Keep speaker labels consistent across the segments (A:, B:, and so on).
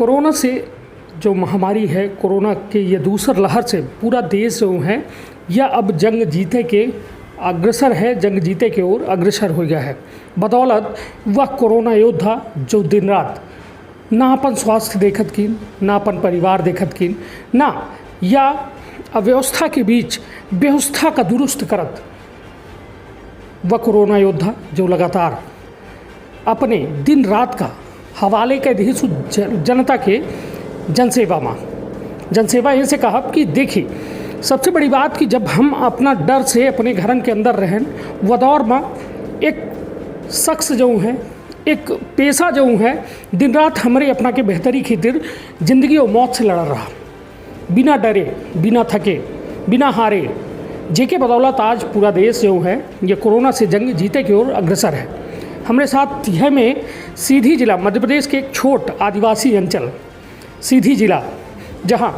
A: Corona से जो महामारी है, कोरोना के ये दूसर लहर से पूरा देश जो है यह अब जंग जीते के अग्रसर है, जंग जीते की ओर अग्रसर हो गया है। बदौलत वह कोरोना योद्धा जो दिन रात ना अपन स्वास्थ्य देखत कीन, ना अपन परिवार देखत कीन, ना या अव्यवस्था के बीच व्यवस्था का दुरुस्त करत, वह कोरोना योद्धा जो लगातार अपने दिन रात का हवाले कर दी जनता के जनसेवा ऐसे कहा कि देखिए सबसे बड़ी बात कि जब हम अपना डर से अपने घरन के अंदर रहें, वह दौर में एक शख्स जो है, एक पेशा जो है, दिन रात हमारे अपना के बेहतरी खातिर ज़िंदगी और मौत से लड़ रहा, बिना डरे, बिना थके, बिना हारे, जेके बदौलत आज पूरा देश जो है ये कोरोना से जंग जीते की ओर अग्रसर है। हमारे साथ यह में सीधी जिला, मध्य प्रदेश के एक छोट आदिवासी अंचल सीधी जिला, जहां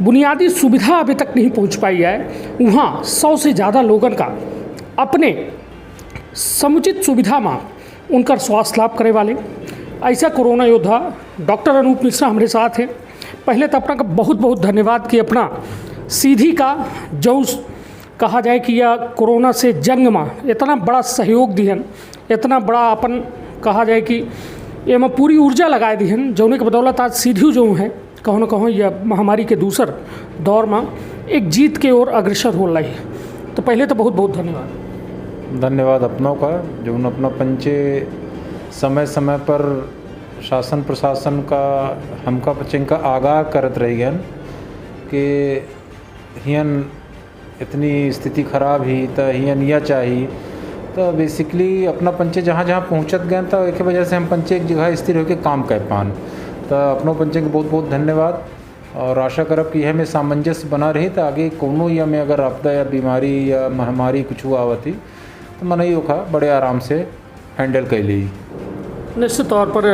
A: बुनियादी सुविधा अभी तक नहीं पहुंच पाई है, वहां 100 से ज़्यादा लोगों का अपने समुचित सुविधा में उनका स्वास्थ्य लाभ करे वाले ऐसा कोरोना योद्धा डॉक्टर अनूप मिश्रा हमारे साथ हैं। पहले तो अपना का बहुत बहुत धन्यवाद कि अपना सीधी का जो कहा जाए कि यह कोरोना से जंग में इतना बड़ा सहयोग दिहन, इतना बड़ा अपन कहा जाए कि ये में पूरी ऊर्जा लगाए दिहन, जौने के बदौलत आज सीधी जो है कहो न कहो यह महामारी के दूसर दौर में एक जीत के ओर अग्रसर हो रही है। तो पहले तो बहुत बहुत
B: धन्यवाद अपनों का, जो अपना पंचे समय समय पर शासन प्रशासन का हमका पचिंग का आगाह करत रही गन कि हियन इतनी स्थिति खराब ही तो हियन यह चाहिए, तो बेसिकली अपना पंचे जहाँ जहाँ पहुँचत गए तो एक वजह से हम पंचे एक जगह स्थिर होकर काम कर पान। तो अपनों पंचे के बहुत बहुत धन्यवाद और आशा करब कि यह में सामंजस्य बना रही तो आगे कोनो या में अगर आपदा या बीमारी या महामारी कुछ हुआ आवती तो मन ही होगा बड़े आराम से हैंडल कर ली।
A: निश्चित तौर पर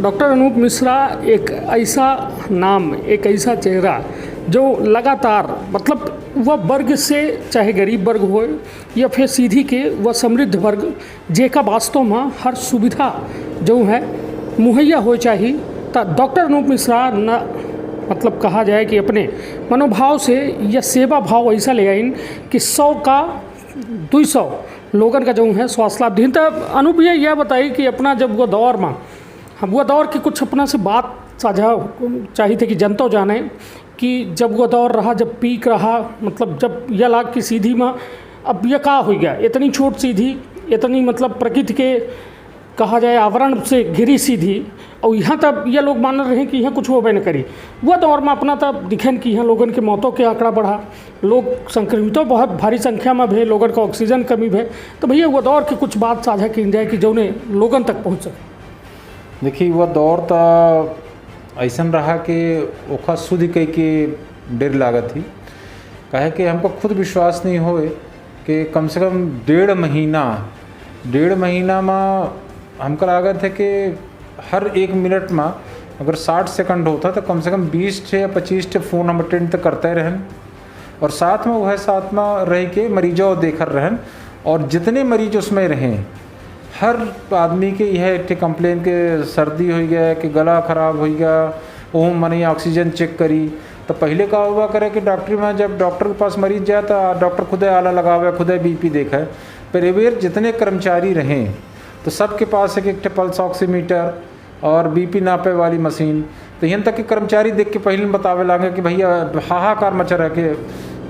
A: डॉक्टर अनूप मिश्रा एक ऐसा नाम, एक ऐसा चेहरा जो लगातार मतलब वह वर्ग से, चाहे गरीब वर्ग हो या फिर सीधी के वह समृद्ध वर्ग, जेका वास्तव में हर सुविधा जो है मुहैया हो चाहिए, तो डॉक्टर अनूप मिश्रा न मतलब कहा जाए कि अपने मनोभाव से या सेवा भाव ऐसा ले आइन कि 100 का 200 लोगन का जो है स्वास्थ्य लाभ दिन। तो अनूप भैया यह बताइए कि अपना जब वो दौर में हम वो दौर की कुछ अपना से बात साझा चाहिए थे कि जनता जाने कि जब वो दौर रहा, जब पीक रहा, मतलब जब यह लाग की सीधी में अब यह का हो गया, इतनी छोट सीधी, इतनी मतलब प्रकृति के कहा जाए आवरण से घिरी सीधी, और यहाँ तब यह लोग मान रहे हैं कि यहाँ कुछ होबे न करी। वह दौर में अपना तब दिखन कि यहाँ लोगन के मौतों के आंकड़ा बढ़ा, लोग संक्रमितों बहुत भारी संख्या में भे, लोगन का ऑक्सीजन कमी भे। तो भैया वह दौर की कुछ बात साझा की जाए कि जौने लोगन तक पहुँच सके।
B: देखिए वह दौर तो ऐसा रहा कि ओखा शुद्ध कह के डेर लागत थी, कहे कि हमको खुद विश्वास नहीं हो कि कम से कम 1.5 महीना में हमको लागत है कि हर 1 मिनट में अगर 60 सेकंड होता तो कम से कम 20 से या 25 से फ़ोन हम अटेंड तो करते रहन, और साथ में वह साथ में रह के मरीजों देकर रहन, और जितने मरीज उसमें रहें हर आदमी के यह एक कंप्लेन के सर्दी हो गया कि गला ख़राब हो गया, वो मैंने ऑक्सीजन चेक करी। तो पहले का हुआ करे कि डॉक्टरी में जब डॉक्टर के पास मरीज जाए तो डॉक्टर खुद आला लगावे, खुद बीपी देखा, पर एवेर जितने कर्मचारी रहें तो सबके पास एक पल्स ऑक्सीमीटर और बीपी नापे वाली मशीन। तो यहाँ तक कि कर्मचारी देख के पहले बतावे लागे कि भैया हाहाकार मचा रहा कि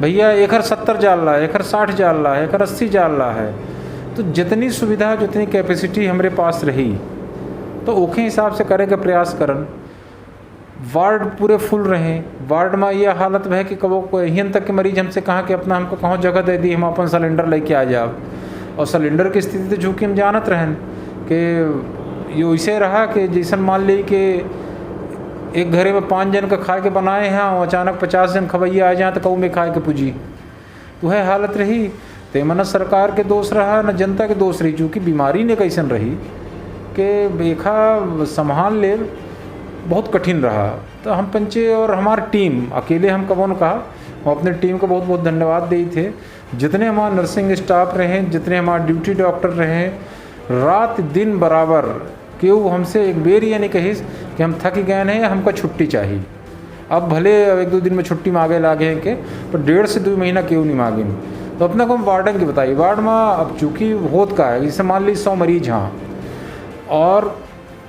B: भैया 170 जाल रहा है, 160 जाल रहा है, 180 जाल रहा है। तो जितनी सुविधा, जितनी कैपेसिटी हमारे पास रही तो ओके हिसाब से करे का प्रयास करन। वार्ड पूरे फुल रहे, वार्ड में यह हालत है कि कबो यहाँ तक के मरीज हमसे कहा कि अपना हमको कहाँ जगह दे दी, हम अपन सिलेंडर लेके आ जाओ। और सिलेंडर की स्थिति तो झुकी हम जानत रहें कि ये वैसे रहा कि जैसन मान ली कि एक घरे में 5 जन का खाए के बनाए हैं और अचानक 50 जन खवैया आ जाए तो कहूँ में खाए के पूजी, तो वह हालत रही। तो न सरकार के दोष रहा न जनता के दोष रही, चूँकि बीमारी ने कैसन रही कि बेखा संभाल ले बहुत कठिन रहा। तो हम पंचे और हमारी टीम अकेले हम कबो न कहा, हम अपने टीम को बहुत बहुत धन्यवाद दी थे। जितने हमारे नर्सिंग स्टाफ रहे, जितने हमारे ड्यूटी डॉक्टर रहे, रात दिन बराबर क्यों हमसे एक बेर ये नहीं कहीस कि हम थक गए हैं या हमको छुट्टी चाहिए। अब भले 1-2 दिन में छुट्टी मांगे लागे हैं के, पर 1.5 से 2 महीना क्यों नहीं मांगे। तो अपना को हम वार्डन की बताइए, वार्ड में अब चूँकि होत का है, जैसे मान लीजिए 100 मरीज हाँ, और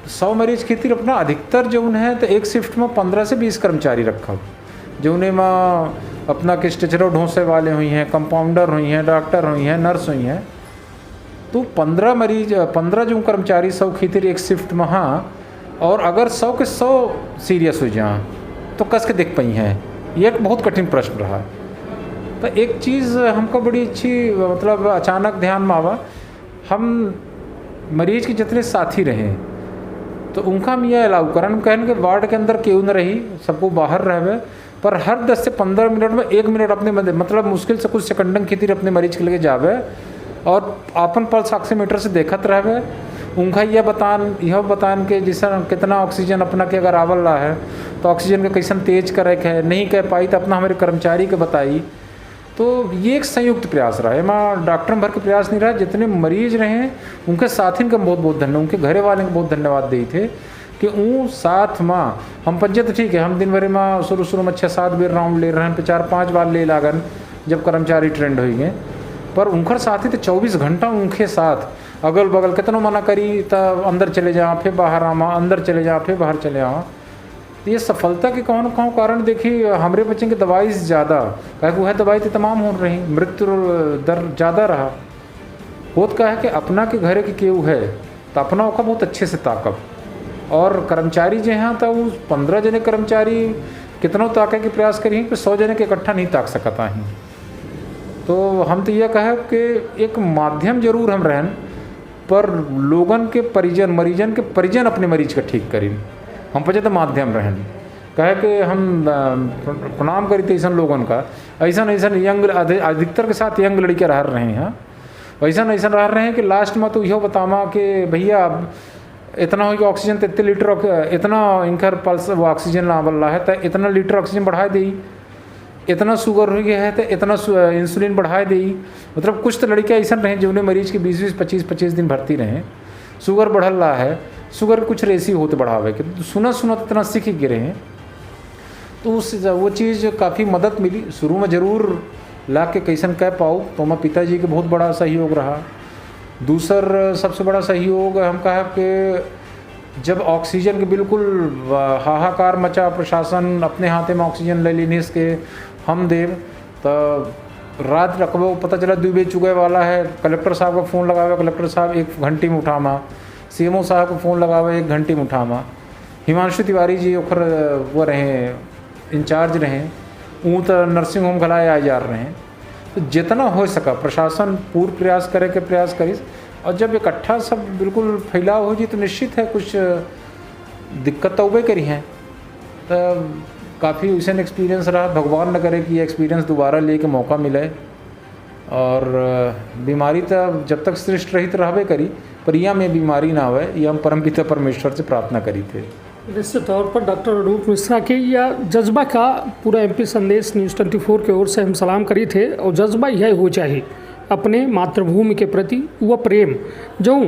B: 100 मरीज की खातिर अपना अधिकतर जो है तो एक शिफ्ट में 15 से 20 कर्मचारी रखा, जो उन्हें में अपना के स्ट्रेचर ढोंसे वाले हुई हैं, कंपाउंडर हुई हैं, डॉक्टर हुई हैं, नर्स हुई हैं। तो 15 जो कर्मचारी 100 की खातिर एक शिफ्ट में हाँ, और अगर 100 के 100 सीरियस हो जाए तो कस के देख पाई हैं, ये एक बहुत कठिन प्रश्न रहा। तो एक चीज़ हमको बड़ी अच्छी मतलब अचानक ध्यान में आवा, हम मरीज के जितने साथी रहे तो उनका हम यह अलाउ करन कहन के वार्ड के अंदर क्यों न रही, सबको बाहर रहे, पर हर 10 से 15 मिनट में 1 मिनट अपने मतलब मुश्किल से कुछ सेकंडन की खातिर अपने मरीज के लगे जावे और अपन पल्स ऑक्सीमीटर से देखत रहे। उनका यह बतान के जैसा कितना ऑक्सीजन अपना के अगर आवल रहा है तो ऑक्सीजन का कैसन तेज करे है, नहीं कह पाई तो अपना हमारे कर्मचारी के बताई। तो ये एक संयुक्त प्रयास रहा है, मैं डॉक्टर भर के प्रयास नहीं रहा, जितने मरीज रहे उनके साथी का बहुत बहुत धन्यवाद, उनके घरे वाले को बहुत धन्यवाद दी थे कि वो साथ में हम पंजे तो ठीक है, हम दिन भर में शुरू में 6-7 बेर राउंड ले रहे हैं, 4-5 बार ले लागन जब कर्मचारी ट्रेंड हो गए, पर उनकर साथी तो 24 घंटा उनके साथ अगल बगल कितनों मना करी तब अंदर चले जा फिर बाहर आवा, अंदर चले जा फिर बाहर चले आवा। तो ये सफलता के कौन कौन कारण देखी, हमारे बच्चे की दवाई से ज़्यादा कह वह दवाई तो तमाम हो रही, मृत्यु दर ज़्यादा रहा। होत का है कि अपना के घरे के केव है तो अपना का बहुत अच्छे से ताकब, और कर्मचारी जो हैं तो वो 15 जने कर्मचारी कितनों ताके के प्रयास करी कि 100 जने के इकट्ठा नहीं ताक सकता ही। तो हम तो यह कहे कि एक माध्यम जरूर हम रहन, पर लोगन के मरीजन के परिजन अपने मरीज का ठीक करें, हम पचे तो माध्यम रहन कहे कि हम प्रणाम करी थे ऐसा लोगन का, ऐसा यंग अधिकतर के साथ यंग लड़के रह रहे हैं, ऐसा रह रहे हैं कि लास्ट में तो यह बतावा कि भैया इतना हो कि ऑक्सीजन तो इतने लीटर इतना इनकर पल्स वो ऑक्सीजन लावल रहा है तो इतना लीटर ऑक्सीजन बढ़ा दी, इतना शुगर हो गया है तो इतना इंसुलिन बढ़ा दी। मतलब कुछ तो लड़के ऐसा रहे जिन्हें मरीज के 20-20, 25-25 दिन भर्ती रहे, शुगर बढ़ल रहा है, शुगर कुछ रेसी होते बढ़ावे के, तो सुना तो इतना सीख ही गिरे हैं। तो उस वो चीज़ काफ़ी मदद मिली शुरू में, ज़रूर ला के कैसन कह पाऊँ तो मैं पिताजी के बहुत बड़ा सहयोग रहा। दूसर सबसे बड़ा सहयोग हम कहा कि जब ऑक्सीजन के बिल्कुल हाहाकार मचा, प्रशासन अपने हाथे में ऑक्सीजन ले लेने के हम देव, तो रात रकबो पता चला 2 बजे चुके वाला है, कलेक्टर साहब का फ़ोन लगावे, कलेक्टर साहब 1 घंटे में उठामा, CMO साहब को फ़ोन लगावे 1 घंटे में उठामा, हिमांशु तिवारी जी ओखर वो रहे इंचार्ज रहे, ऊँ तो नर्सिंग होम खलाए आ जा रहे हैं। तो जितना हो सका प्रशासन पूर्ण प्रयास करी, और जब इकट्ठा सब बिल्कुल फैलाव हो जी तो निश्चित है कुछ दिक्कत तो उबे करी हैं। तो काफ़ी वैसा एक्सपीरियंस रहा, भगवान न करे कि ये एक्सपीरियंस दोबारा ले के मौका मिले, और बीमारी तो जब तक सृष्ट रही तो रहबे करी, पर यह में बीमारी ना आवे, यह हम परमपिता परमेश्वर से प्रार्थना करी थे।
A: निश्चित तौर पर डॉक्टर अनूप मिश्रा के या जज्बा का पूरा MP संदेश न्यूज़ 24 की ओर से हम सलाम करी थे, और जज्बा यह हो चाहिए अपने मातृभूमि के प्रति वह प्रेम जो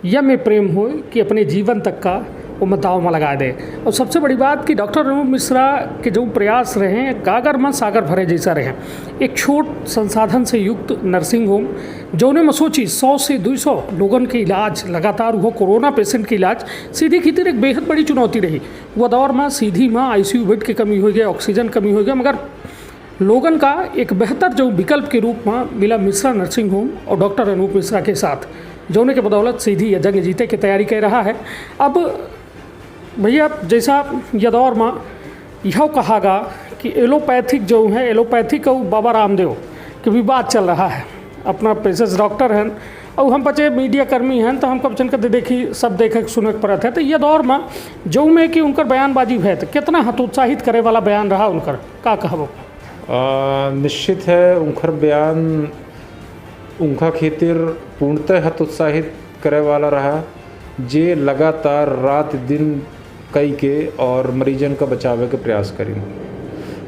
A: यह में प्रेम हो कि अपने जीवन तक का वो दाव में लगा दे। और सबसे बड़ी बात कि डॉक्टर अनूप मिश्रा के जो प्रयास रहे गागर में सागर भरे जैसा रहे, एक छोट संसाधन से युक्त नर्सिंग होम जो उन्हें मैं सोची 100 से 200 लोगों के इलाज लगातार वो कोरोना पेशेंट के इलाज सीधी खीतिर एक बेहद बड़ी चुनौती रही। वह दौर में सीधी में ICU बेड की कमी हो गया, ऑक्सीजन कमी हो गया, मगर लोगन का एक बेहतर जो विकल्प के रूप में मिला मिश्रा नर्सिंग होम और डॉक्टर अनूप मिश्रा के साथ, जो उन्हें के बदौलत सीधी या जंग जीते की तैयारी कर रहा है। अब भैया जैसा यह दौर में यह कहागा कि एलोपैथिक जो है एलोपैथिक और बाबा रामदेव के भी बात चल रहा है, अपना पेशेंस डॉक्टर हैं और हम बचे मीडिया कर्मी हैं, तो हम कब चन कर देखी सब देखे सुने पड़त है। तो यह दौर में जो में कि उनकर बयानबाजी है तो कितना हतोत्साहित करे वाला बयान रहा उनकर, का कहबो?
B: निश्चित है उनकर बयान उनका खातिर पूर्णतः हतोत्साहित करे वाला रहा, जे लगातार रात दिन कई के और मरीजन का बचावे के प्रयास करें।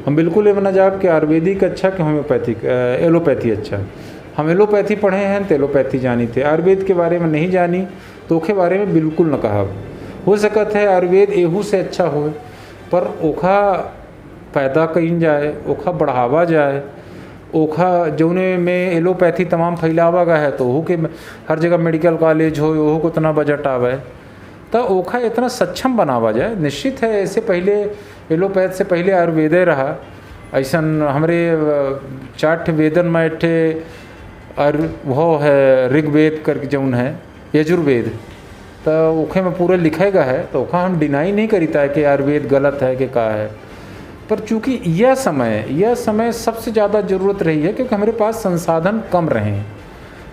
B: हम बिल्कुल ये मना जाब कि आयुर्वेदिक अच्छा कि होम्योपैथिक एलोपैथी अच्छा। हम एलोपैथी पढ़े हैं तो एलोपैथी जानी थे, आयुर्वेद के बारे में नहीं जानी, तो ओके बारे में बिल्कुल न कहब। हो सकत है आयुर्वेद एहू से अच्छा हो, पर ओखा पैदा कईल जाए, ओखा बढ़ावा जाए, ओखा जौने में एलोपैथी तमाम फैलावा गया है तो ओहू के हर जगह मेडिकल कॉलेज हो, ओहू को इतना बजट आवे तो ओखा इतना सक्षम बनावा जाए। निश्चित है ऐसे पहले एलोपैथ से पहले आयुर्वेदे रहा, ऐसन हमरे 4 वेदन में एठे वो है ऋग्वेद करके जौन है यजुर्वेद, तो ओखे में पूरा लिखेगा है, तो ओखा हम डिनाई नहीं करीता है कि आयुर्वेद गलत है कि का है। पर चूँकि यह समय सबसे ज़्यादा ज़रूरत रही है क्योंकि हमारे पास संसाधन कम रहे हैं,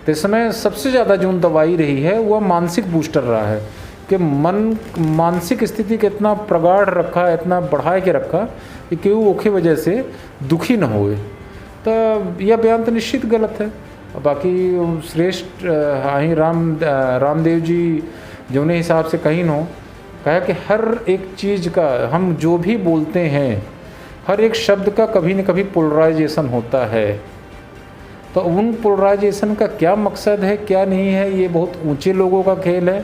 B: तो इस समय सबसे ज़्यादा जो दवाई रही है वह मानसिक बूस्टर रहा है कि मानसिक स्थिति के इतना प्रगाढ़ रखा, इतना बढ़ा के रखा कि केहू ओखे वजह से दुखी न होए। तो यह बयान तो निश्चित गलत है। बाकी श्रेष्ठ आई रामदेव जी जौने हिसाब से कहीं न कहा कि हर एक चीज़ का हम जो भी बोलते हैं, हर एक शब्द का कभी न कभी पोलराइजेशन होता है। तो उन पोलराइजेशन का क्या मकसद है क्या नहीं है, ये बहुत ऊंचे लोगों का खेल है।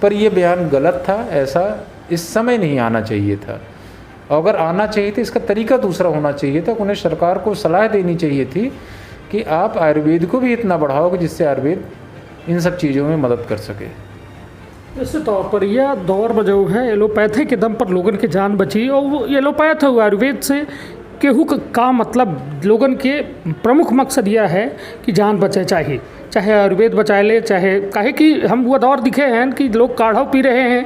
B: पर ये बयान गलत था, ऐसा इस समय नहीं आना चाहिए था। अगर आना चाहिए था इसका तरीका दूसरा होना चाहिए था। उन्हें सरकार को सलाह देनी चाहिए थी कि आप आयुर्वेद को भी इतना बढ़ाओ कि जिससे आयुर्वेद इन सब चीज़ों में मदद कर सके।
A: इस तौर पर यह दौर में जो है एलोपैथी के दम पर लोगन की जान बची, और वो एलोपैथ हो आयुर्वेद से केहू का मतलब लोगन के प्रमुख मकसद यह है कि जान बचे, चाहे आयुर्वेद बचाए ले, चाहे काहे कि हम वो दौर दिखे हैं कि लोग काढ़ा पी रहे हैं,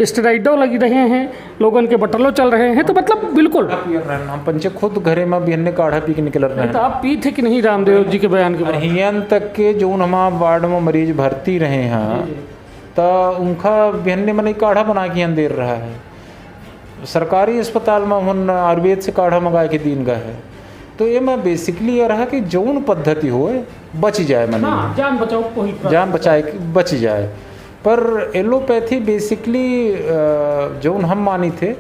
A: स्टेरॉइडो लगी रहे हैं, लोगन के बटलो चल रहे हैं। तो मतलब बिल्कुल
B: हम पंचे खुद घरे में भी अन्य काढ़ा पी के निकल रहे हैं।
A: तो आप पी थे कि नहीं रामदेव जी के बयान के बाद?
B: हियन तक के जो हमारे वार्ड में मरीज भर्ती रहे हैं तो उनका बिहन्ने में नहीं काढ़ा बना के दे रहा है। सरकारी अस्पताल में हम आयुर्वेद से काढ़ा मंगा के दीन गए है। तो ये मैं बेसिकली ये रहा कि जौन पद्धति हो बच जाए, मन
A: जान बचाओ,
B: जान बचाए बच जाए। पर एलोपैथी बेसिकली जौन हम मानी थे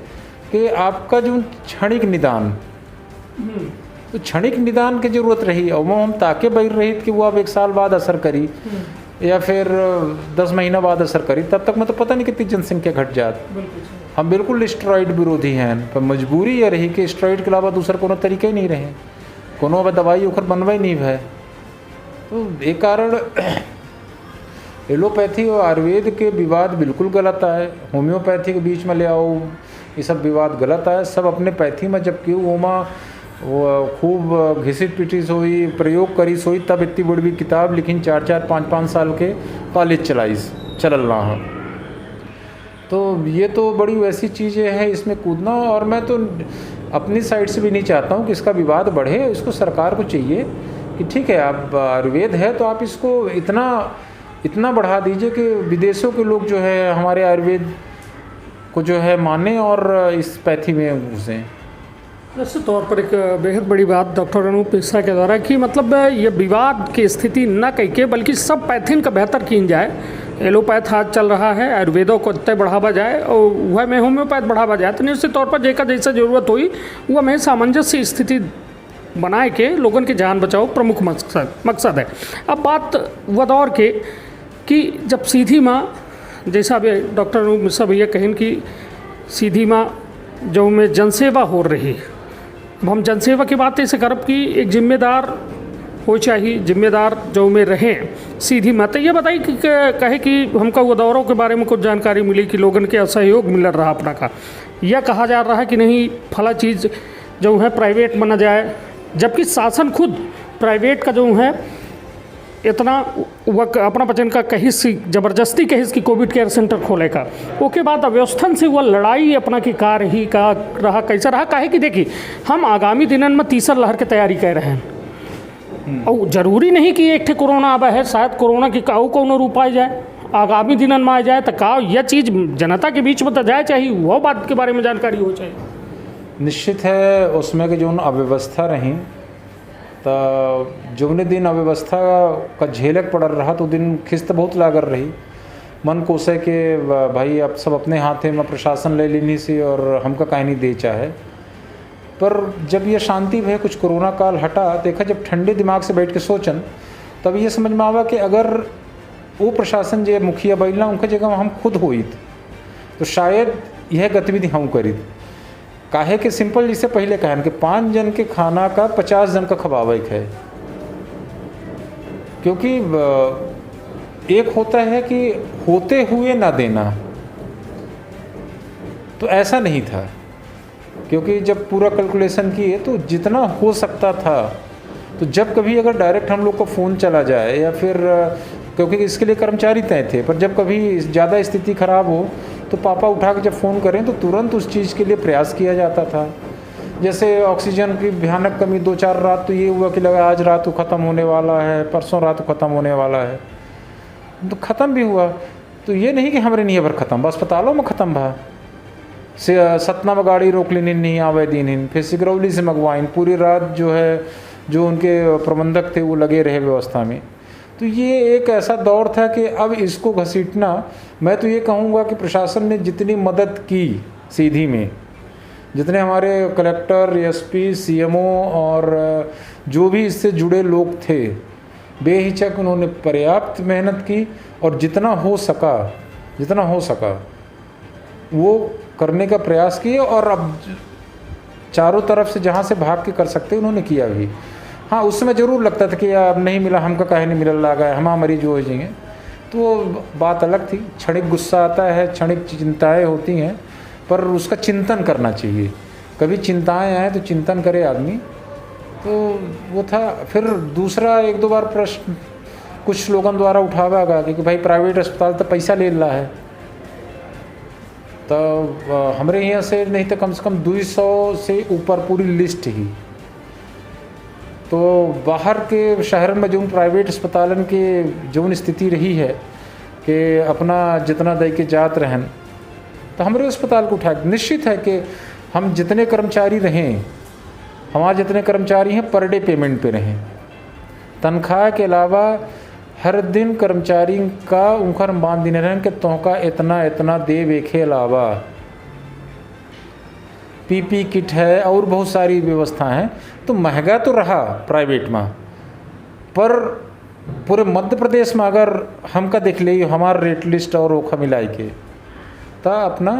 B: कि आपका जो क्षणिक निदान, तो क्षणिक निदान की जरूरत रही और वो हम ताके बैठ रही कि वो अब 1 साल बाद असर करी या फिर 10 महीना बाद असर करी, तब तक मैं तो पता नहीं कितनी जनसंख्या घट जात। हम बिल्कुल स्टेरॉइड विरोधी हैं, पर मजबूरी यह रही कि स्टेरॉइड के अलावा दूसरा कोनो तरीके ही नहीं रहे, कोनो दवाई ओखर बनवा ही नहीं है। तो एक कारण एलोपैथी और आयुर्वेद के विवाद बिल्कुल गलत आए, होम्योपैथी के बीच में ले आओ, ये सब विवाद गलत आए। सब अपने पैथी में जब क्यों ओमा वो खूब घिसिट पिटिस हुई, प्रयोग करी सोई, तब इतनी बड़ी किताब लिखी 4-4 5-5 साल के कॉलेज चलल रहा है। तो ये तो बड़ी वैसी चीज़ें हैं, इसमें कूदना। और मैं तो अपनी साइड से भी नहीं चाहता हूँ कि इसका विवाद बढ़े। इसको सरकार को चाहिए कि ठीक है, आप आयुर्वेद है तो आप इसको इतना बढ़ा दीजिए कि विदेशों के लोग जो है हमारे आयुर्वेद को जो है माने और इस पैथी में घुसें।
A: निश्चित तौर पर एक बेहद बड़ी बात डॉक्टर अनूप मिश्रा के द्वारा कि मतलब ये विवाद की स्थिति न कह के बल्कि सब पैथिन का बेहतर की जाए। एलोपैथ आज चल रहा है, आयुर्वेदों को इतने बढ़ावा जाए और वह में होम्योपैथ बढ़ावा जाए। तो निश्चित तौर पर जेका जैसा जरूरत हुई वह में सामंजस्य स्थिति बनाए के लोगों की जान बचाओ प्रमुख मकसद है। अब बात वह दौर के कि जब सीधी माँ, जैसा अभी डॉक्टर अनूप मिश्रा भैया कहें कि सीधी माँ जो में जनसेवा हो रही है, अब हम जनसेवा की बात ऐसे करब कि एक जिम्मेदार हो चाहिए, जिम्मेदार जो में रहें सीधी मत। ये बताइए कि कहे कि हमको वो दौरों के बारे में कुछ जानकारी मिली कि लोगों के असहयोग मिल रहा अपना का, यह कहा जा रहा है कि नहीं फला चीज़ जो है प्राइवेट बना जाए, जबकि शासन खुद प्राइवेट का जो है इतना वह अपना वचन का कहिस ज़बरदस्ती कहिस कि कोविड केयर सेंटर खोले का, उसके बाद अव्यवस्थन से वह लड़ाई अपना की कार ही का रहा कैसा रहा। काहे कि देखिए हम आगामी दिनन में तीसर लहर की तैयारी कर रहे हैं और ज़रूरी नहीं कि एक ठे कोरोना आवा है, शायद कोरोना की काऊ कोनो रूप आ जाए, आगामी दिनन में आ जाए, तो का यह चीज़ जनता के बीच में तो जाए चाहिए, वह बात के बारे में जानकारी हो चाहिए।
B: निश्चित है उसमें कि जो अव्यवस्था रही तो जौने दिन अव्यवस्था का झेलक पड़ रहा तो दिन खिस्त बहुत लागल रही। मन कोसे के भाई अब सब अपने हाथे में प्रशासन ले लेनी सी और हमका कहीं नहीं दे चाहे। पर जब ये शांति भय कुछ कोरोना काल हटा, देखा जब ठंडे दिमाग से बैठ के सोचन तब ये समझ में आवा कि अगर वो प्रशासन जो मुखिया बैला उनके जगह हम खुद होइत तो शायद यह गतिविधि हम करीत काहे कि सिंपल जिससे पहले कहन कि 5 जन के खाना का 50 जन का खवावे है। क्योंकि एक होता है कि होते हुए ना देना, तो ऐसा नहीं था। क्योंकि जब पूरा कैलकुलेशन किए तो जितना हो सकता था, तो जब कभी अगर डायरेक्ट हम लोग को फ़ोन चला जाए या फिर क्योंकि इसके लिए कर्मचारी तय थे, पर जब कभी ज़्यादा स्थिति ख़राब हो तो पापा उठा के जब फ़ोन करें तो तुरंत उस चीज़ के लिए प्रयास किया जाता था। जैसे ऑक्सीजन की भयानक कमी 2-4 रात तो ये हुआ कि लगा आज रात को ख़त्म होने वाला है, परसों रात को ख़त्म होने वाला है, तो ख़त्म भी हुआ। तो ये नहीं कि हमारे नहीं भर ख़त्म, बस अस्पतालों में ख़त्म भा से सतना में गाड़ी रोक लेनी नहीं आवे दिन, फिर सिगरौली से मंगवाइन, पूरी रात जो है जो उनके प्रबंधक थे वो लगे रहे व्यवस्था में। तो ये एक ऐसा दौर था कि अब इसको घसीटना, मैं तो ये कहूँगा कि प्रशासन ने जितनी मदद की सीधी में, जितने हमारे कलेक्टर, एसपी, सीएमओ और जो भी इससे जुड़े लोग थे, बेहिचक उन्होंने पर्याप्त मेहनत की और जितना हो सका वो करने का प्रयास किए। और अब चारों तरफ से जहाँ से भाग के कर सकते उन्होंने किया भी। हाँ, उस समय ज़रूर लगता था कि अब नहीं मिला, हमका काहे नहीं मिलल लगा है, हम मरीज हो जाएंगे, तो बात अलग थी। क्षणिक गुस्सा आता है, क्षणिक चिंताएं होती हैं, पर उसका चिंतन करना चाहिए। कभी चिंताएं आए तो चिंतन करे आदमी, तो वो था। फिर दूसरा 1-2 बार प्रश्न कुछ लोगों द्वारा उठावा गया कि भाई प्राइवेट अस्पताल तो पैसा ले रहा है, तो हमारे यहाँ से नहीं तो कम से कम 200 से ऊपर पूरी लिस्ट ही। तो बाहर के शहर में जो प्राइवेट अस्पतालन के जो स्थिति रही है कि अपना जितना दे के जात रहन, तो हमारे अस्पताल को उठा, निश्चित है कि हम जितने कर्मचारी रहें, हमारे जितने कर्मचारी हैं पर डे पेमेंट पे रहें, तनख्वाह के अलावा हर दिन कर्मचारी का उनका मान देने रहें कि तोहका इतना देवे के अलावा पीपी किट है और बहुत सारी व्यवस्था हैं। तो महंगा तो रहा प्राइवेट में, पर पूरे मध्य प्रदेश में अगर हमका देख ले हमार रेट लिस्ट और ओखा मिलाई के, तो अपना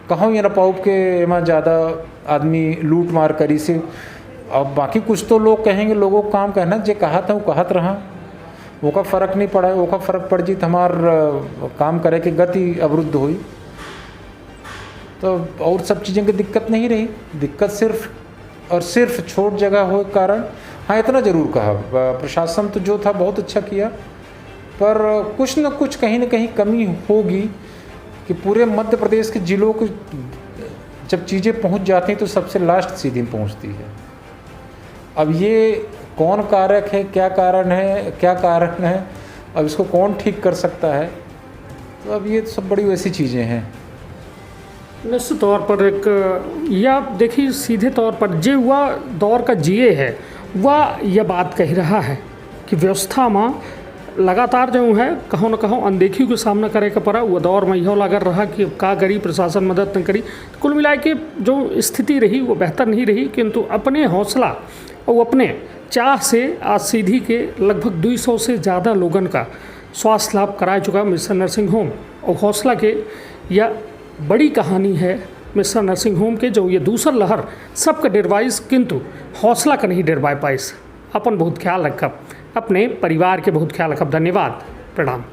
B: कहूँ ये ना पाऊँ के एમાં ज़्यादा आदमी लूट मार करी से। अब बाकी कुछ तो लोग कहेंगे, लोगों को काम कहना जे कहा था वो कहत रहा, वो का फ़र्क नहीं पड़ा, वो का फ़र्क पड़ जी तो हमार काम करे के गति अवरुद्ध हुई, तो और सब चीज़ों की दिक्कत नहीं रही। दिक्कत सिर्फ और सिर्फ छोट जगह हो कारण, हाँ इतना ज़रूर कहा प्रशासन तो जो था बहुत अच्छा किया, पर कुछ न कुछ कहीं न कहीं कमी होगी कि पूरे मध्य प्रदेश के ज़िलों को जब चीज़ें पहुंच जाती हैं तो सबसे लास्ट सीधी पहुंचती है। अब ये कौन कारक है, क्या कारण है, अब इसको कौन ठीक कर सकता है, तो अब ये सब बड़ी वैसी चीज़ें हैं।
A: निश्चित तौर पर एक या देखिए सीधे तौर पर जे वह दौर का जिए है वह यह बात कह रहा है कि व्यवस्था में लगातार जो है कहो न कहो अनदेखी का सामना करे का पड़ा। वह दौर में यह लगा रहा कि का करी, प्रशासन मदद न करी। तो कुल मिला के जो स्थिति रही वो बेहतर नहीं रही, किंतु अपने हौसला और अपने चाह से आज सीधी के लगभग 200 से ज़्यादा लोगों का स्वास्थ्य लाभ करा चुका मिस्टर नर्सिंग होम। और हौसला के यह बड़ी कहानी है मिस्टर नर्सिंग होम के, जो ये दूसर लहर सबका डरवाइस किंतु हौसला का नहीं डरवा पाइस। अपन बहुत ख्याल रखब, अपने परिवार के बहुत ख्याल रखब। धन्यवाद, प्रणाम।